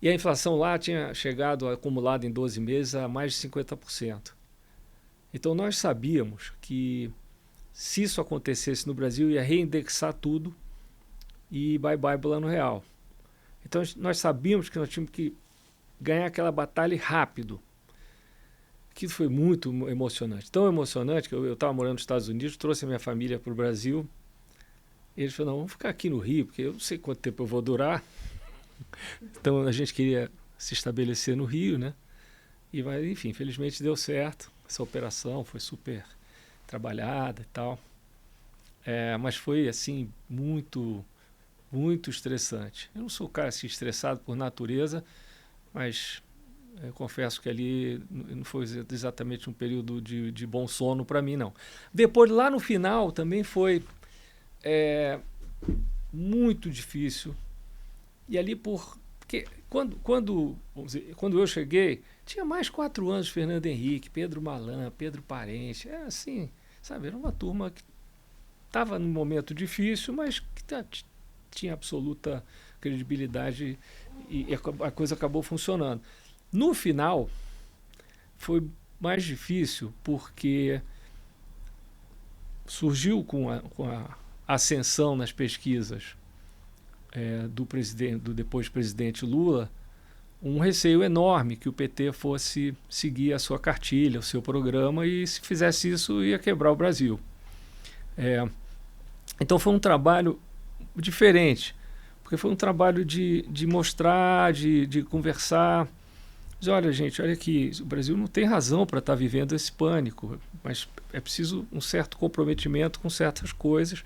S3: E a inflação lá tinha chegado, acumulada em 12 meses, a mais de 50%. Então nós sabíamos que se isso acontecesse no Brasil, ia reindexar tudo e bye-bye Plano Real. Então nós sabíamos que nós tínhamos que ganhar aquela batalha rápido. Aquilo foi muito emocionante. Tão emocionante que eu estava morando nos Estados Unidos, trouxe a minha família para o Brasil. E eles falaram, não, vamos ficar aqui no Rio, porque eu não sei quanto tempo eu vou durar. Então a gente queria se estabelecer no Rio, né? E, mas, enfim, felizmente deu certo. Essa operação foi super trabalhada e tal. Mas foi, assim, muito, muito estressante. Eu não sou um cara assim, estressado por natureza, mas eu confesso que ali não foi exatamente um período de bom sono para mim, não. Depois, lá no final, também foi muito difícil. E ali porque quando eu cheguei, tinha mais 4 anos Fernando Henrique, Pedro Malan, Pedro Parente. Era assim, sabe? Era uma turma que estava num momento difícil, mas que tinha absoluta credibilidade e a coisa acabou funcionando. No final, foi mais difícil porque surgiu com a ascensão nas pesquisas do depois presidente Lula, um receio enorme que o PT fosse seguir a sua cartilha, o seu programa, e se fizesse isso ia quebrar o Brasil. Então foi um trabalho diferente, porque foi um trabalho de mostrar, de conversar. Mas olha, gente, olha aqui, o Brasil não tem razão para estar vivendo esse pânico, mas é preciso um certo comprometimento com certas coisas.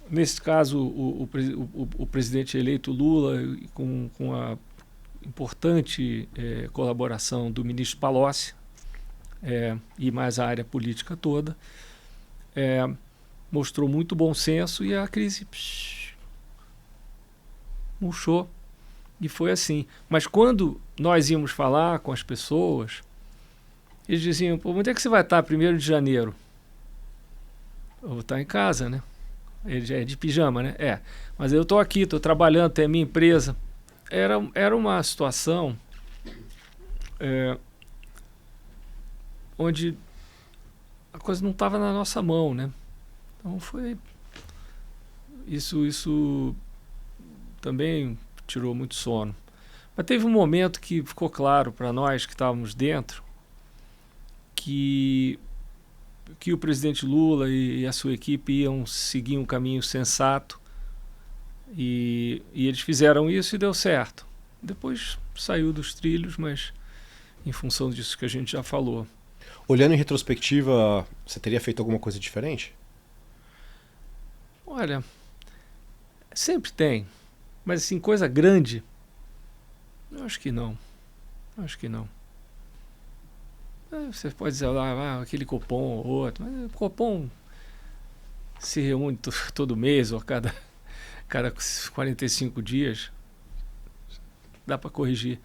S3: Nesse caso, o presidente eleito Lula, com a importante colaboração do ministro Palocci e mais a área política toda, mostrou muito bom senso e a crise murchou. E foi assim. Mas quando nós íamos falar com as pessoas, eles diziam, pô, onde é que você vai estar 1º de janeiro? Eu vou estar em casa, né? Ele já é de pijama, né? Mas eu estou aqui, estou trabalhando, tenho a minha empresa. Era uma situação onde a coisa não estava na nossa mão, né? Então foi... Isso também tirou muito sono. Mas teve um momento que ficou claro para nós que estávamos dentro que o presidente Lula e a sua equipe iam seguir um caminho sensato e eles fizeram isso e deu certo. Depois saiu dos trilhos, mas em função disso que a gente já falou.
S2: Olhando em retrospectiva, você teria feito alguma coisa diferente?
S3: Olha, sempre tem, mas assim, coisa grande, eu acho que não. Você pode dizer lá, aquele Copom ou outro, mas o Copom se reúne todo mês ou a cada 45 dias. Dá para corrigir.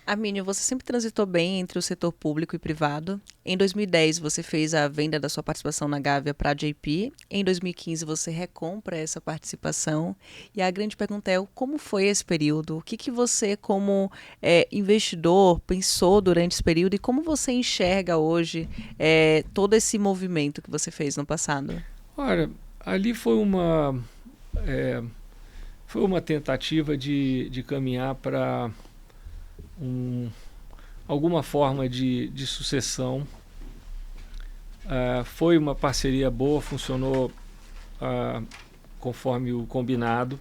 S1: Armínio, você sempre transitou bem entre o setor público e privado. Em 2010, você fez a venda da sua participação na Gávea para a JP. Em 2015, você recompra essa participação. E a grande pergunta é, como foi esse período? O que você, como investidor, pensou durante esse período? E como você enxerga hoje todo esse movimento que você fez no passado?
S3: Olha, ali foi uma tentativa de caminhar para alguma forma de sucessão. Foi uma parceria boa, funcionou conforme o combinado.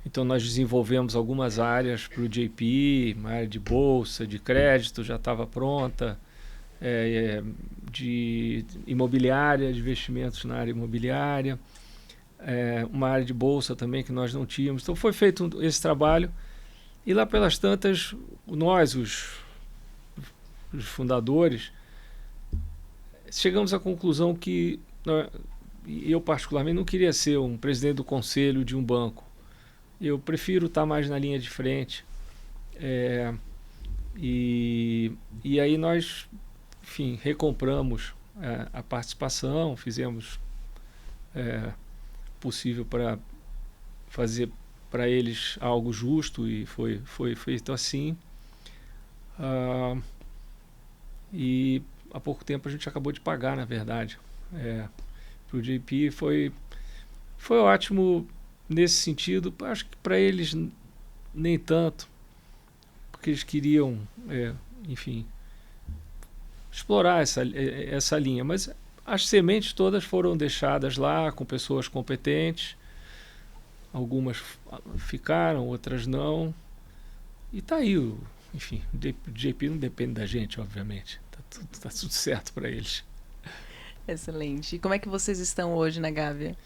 S3: Então nós desenvolvemos algumas áreas para o JP, uma área de bolsa, de crédito já estava pronta, de imobiliária, de investimentos na área imobiliária, uma área de bolsa também que nós não tínhamos. Então foi feito esse trabalho. E lá pelas tantas, nós, os fundadores, chegamos à conclusão que eu particularmente não queria ser um presidente do conselho de um banco. Eu prefiro estar mais na linha de frente. E aí nós, enfim, recompramos a participação, fizemos possível para fazer para eles algo justo, e foi feito assim. E há pouco tempo a gente acabou de pagar, na verdade. Para o JP foi ótimo nesse sentido. Acho que para eles nem tanto, porque eles queriam, enfim, explorar essa linha. Mas as sementes todas foram deixadas lá com pessoas competentes. Algumas ficaram, outras não. E está aí. Enfim, o JP não depende da gente, obviamente. Tá tudo certo para eles.
S1: Excelente. E como é que vocês estão hoje na Gávea?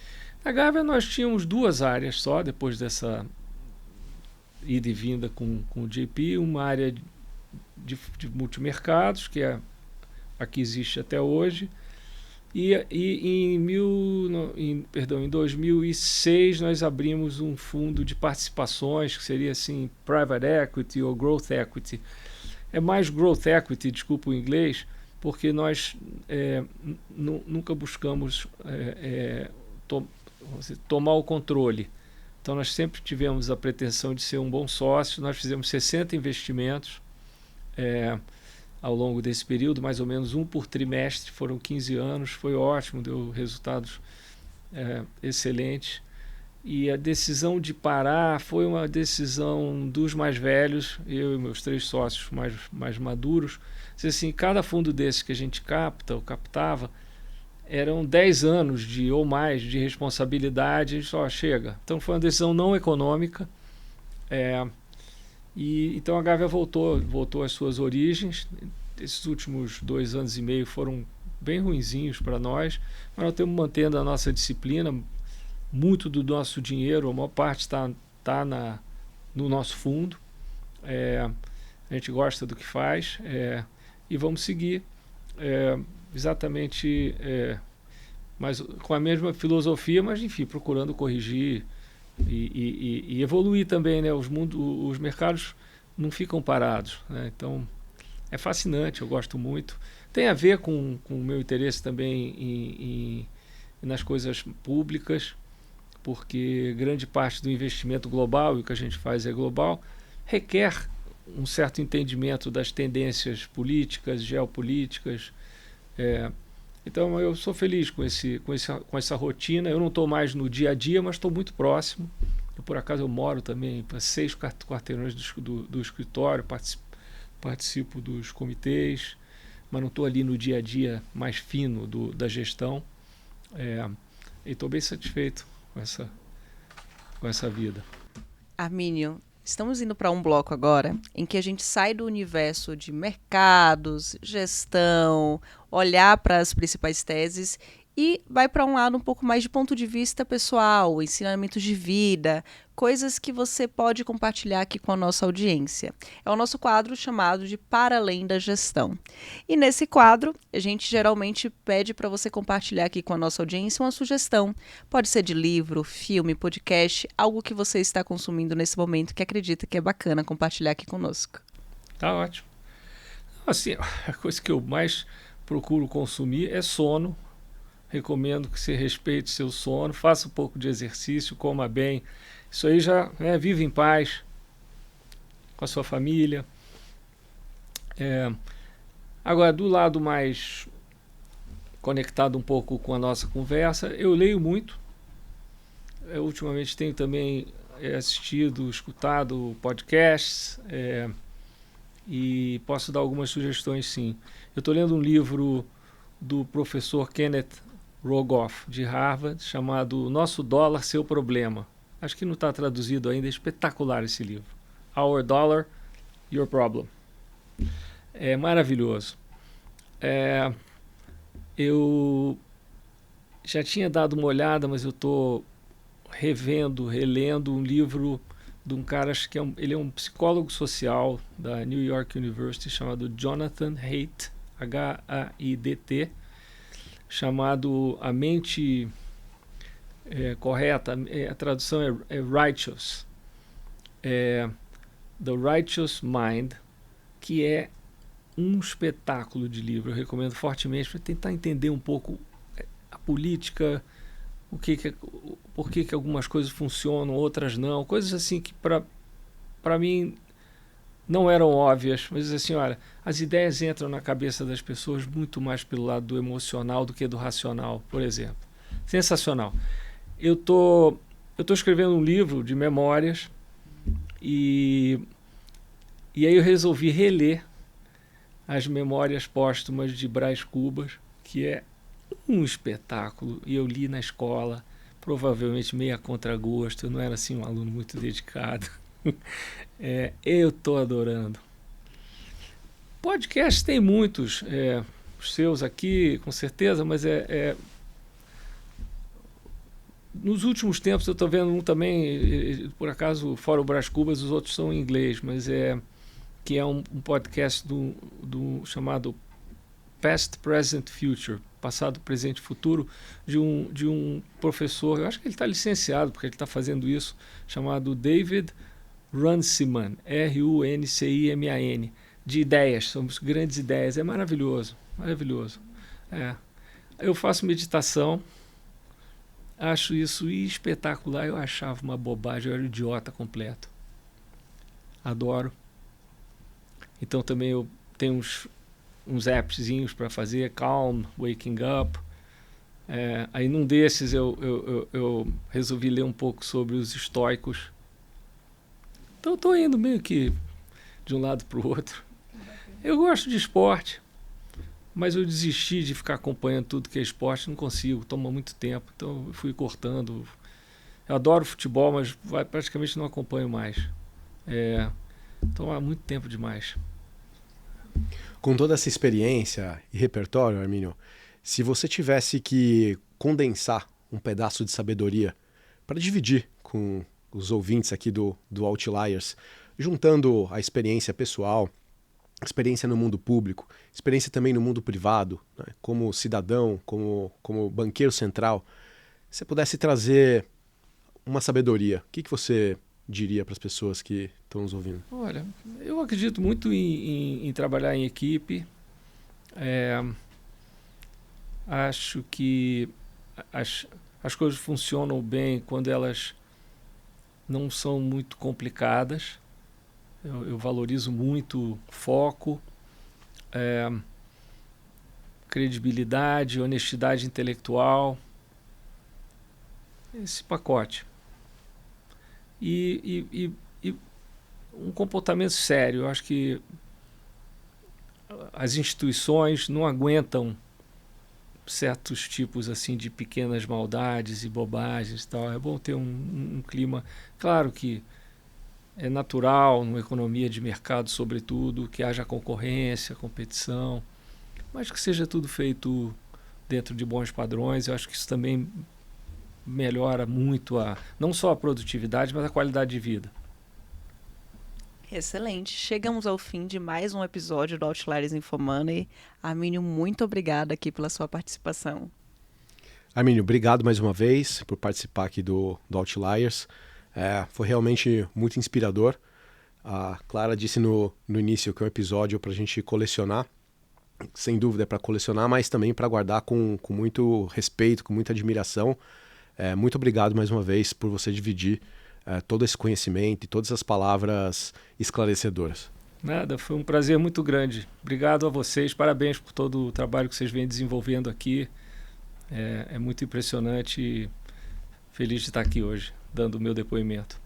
S3: Na Gávea nós tínhamos 2 áreas só, depois dessa ida e vinda com o JP. Uma área de multimercados, que é a que existe até hoje. E em 2006 nós abrimos um fundo de participações, que seria assim, Private Equity ou Growth Equity. É mais Growth Equity, desculpa o inglês, porque nós nunca buscamos tomar o controle. Então nós sempre tivemos a pretensão de ser um bom sócio. Nós fizemos 60 investimentos ao longo desse período, mais ou menos um por trimestre. Foram 15 anos, foi ótimo, deu resultados excelentes. E a decisão de parar foi uma decisão dos mais velhos, eu e meus 3 sócios mais maduros. Assim, cada fundo desses que a gente captava, eram 10 anos ou mais de responsabilidade. Só chega. Então foi uma decisão não econômica. Então a Gávea voltou às suas origens. Esses últimos 2 anos e meio foram bem ruinzinhos para nós, mas nós estamos mantendo a nossa disciplina. Muito do nosso dinheiro, a maior parte está no nosso fundo. A gente gosta do que faz, e vamos seguir exatamente mas com a mesma filosofia, mas enfim, procurando corrigir e evoluir também, né? Os mercados não ficam parados, né? Então é fascinante, eu gosto muito. Tem a ver com o meu interesse também nas coisas públicas, porque grande parte do investimento global, e o que a gente faz é global, requer um certo entendimento das tendências políticas, geopolíticas. Então eu sou feliz com essa rotina. Eu não estou mais no dia a dia, mas estou muito próximo. Por acaso eu moro também para 6 quarteirões do escritório, participo dos comitês, mas não estou ali no dia a dia mais fino da gestão. E estou bem satisfeito com essa vida.
S1: Armínio, estamos indo para um bloco agora em que a gente sai do universo de mercados, gestão, olhar para as principais teses e vai para um lado um pouco mais de ponto de vista pessoal, ensinamentos de vida, coisas que você pode compartilhar aqui com a nossa audiência. É o nosso quadro chamado de Para Além da Gestão. E nesse quadro, a gente geralmente pede para você compartilhar aqui com a nossa audiência uma sugestão. Pode ser de livro, filme, podcast, algo que você está consumindo nesse momento que acredita que é bacana compartilhar aqui conosco.
S3: Tá ótimo. Assim, a coisa que eu mais procuro consumir é sono. Recomendo que você respeite seu sono, faça um pouco de exercício, coma bem. Isso aí já, vive em paz com a sua família. Agora, do lado mais conectado um pouco com a nossa conversa, eu leio muito. Ultimamente tenho também assistido, escutado podcasts, e posso dar algumas sugestões, sim. Eu estou lendo um livro do professor Kenneth Rogoff, de Harvard, chamado Nosso Dólar, Seu Problema. Acho que não está traduzido ainda, é espetacular esse livro. Our Dollar, Your Problem. É maravilhoso. Eu já tinha dado uma olhada, mas eu estou relendo um livro de um cara, acho que ele é um psicólogo social da New York University, chamado Jonathan Haidt, H-A-I-D-T, chamado A Mente Correta. A tradução é Righteous, The Righteous Mind, que é um espetáculo de livro. Eu recomendo fortemente para tentar entender um pouco a política, por que algumas coisas funcionam, outras não, coisas assim que para mim não eram óbvias, mas assim, olha, as ideias entram na cabeça das pessoas muito mais pelo lado do emocional do que do racional, por exemplo. Sensacional. Eu tô escrevendo um livro de memórias e aí eu resolvi reler as memórias póstumas de Brás Cubas, que é um espetáculo, e eu li na escola, provavelmente meio a contragosto, eu não era assim um aluno muito dedicado. Eu estou adorando. Podcast tem muitos, os seus aqui, com certeza, mas nos últimos tempos eu estou vendo um também, por acaso, fora o Brás Cubas, os outros são em inglês, mas que é um podcast do chamado Past, Present, Future, passado, presente e futuro, de um professor, eu acho que ele está licenciado, porque ele está fazendo isso, chamado David Runciman, Runciman, de ideias, são grandes ideias, é maravilhoso, maravilhoso. Eu faço meditação, acho isso espetacular, eu achava uma bobagem, eu era idiota completo. Adoro. Então também eu tenho uns appzinhos para fazer, Calm, Waking Up. Aí num desses eu resolvi ler um pouco sobre os estoicos. Então estou indo meio que de um lado para o outro. Eu gosto de esporte, mas eu desisti de ficar acompanhando tudo que é esporte, não consigo, toma muito tempo, então eu fui cortando. Eu adoro futebol, mas praticamente não acompanho mais. Toma muito tempo demais.
S2: Com toda essa experiência e repertório, Arminio, se você tivesse que condensar um pedaço de sabedoria para dividir com os ouvintes aqui do Outliers, juntando a experiência pessoal, experiência no mundo público, experiência também no mundo privado, né, como cidadão, como banqueiro central, se você pudesse trazer uma sabedoria, o que você diria para as pessoas que estão nos ouvindo?
S3: Olha, eu acredito muito em trabalhar em equipe. Acho que as coisas funcionam bem quando elas não são muito complicadas. Eu valorizo muito foco, credibilidade, honestidade intelectual, esse pacote. E um comportamento sério. Eu acho que as instituições não aguentam certos tipos assim de pequenas maldades e bobagens e tal. É bom ter um clima, claro que é natural numa economia de mercado, sobretudo, que haja concorrência, competição, mas que seja tudo feito dentro de bons padrões. Eu acho que isso também melhora muito não só a produtividade, mas a qualidade de vida.
S1: Excelente. Chegamos ao fim de mais um episódio do Outliers InfoMoney. Arminio, muito obrigada aqui pela sua participação.
S2: Arminio, obrigado mais uma vez por participar aqui do Outliers. Foi realmente muito inspirador. A Clara disse no início que é um episódio para a gente colecionar. Sem dúvida é para colecionar, mas também para guardar com muito respeito, com muita admiração. Muito obrigado mais uma vez por você dividir todo esse conhecimento e todas as palavras esclarecedoras.
S3: Nada, foi um prazer muito grande. Obrigado a vocês, parabéns por todo o trabalho que vocês vêm desenvolvendo aqui. É muito impressionante e feliz de estar aqui hoje, dando o meu depoimento.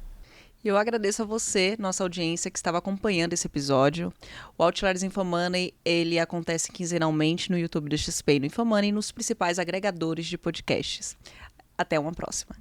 S1: Eu agradeço a você, nossa audiência, que estava acompanhando esse episódio. O Outliers InfoMoney, ele acontece quinzenalmente no YouTube do XP e no InfoMoney e nos principais agregadores de podcasts. Até uma próxima.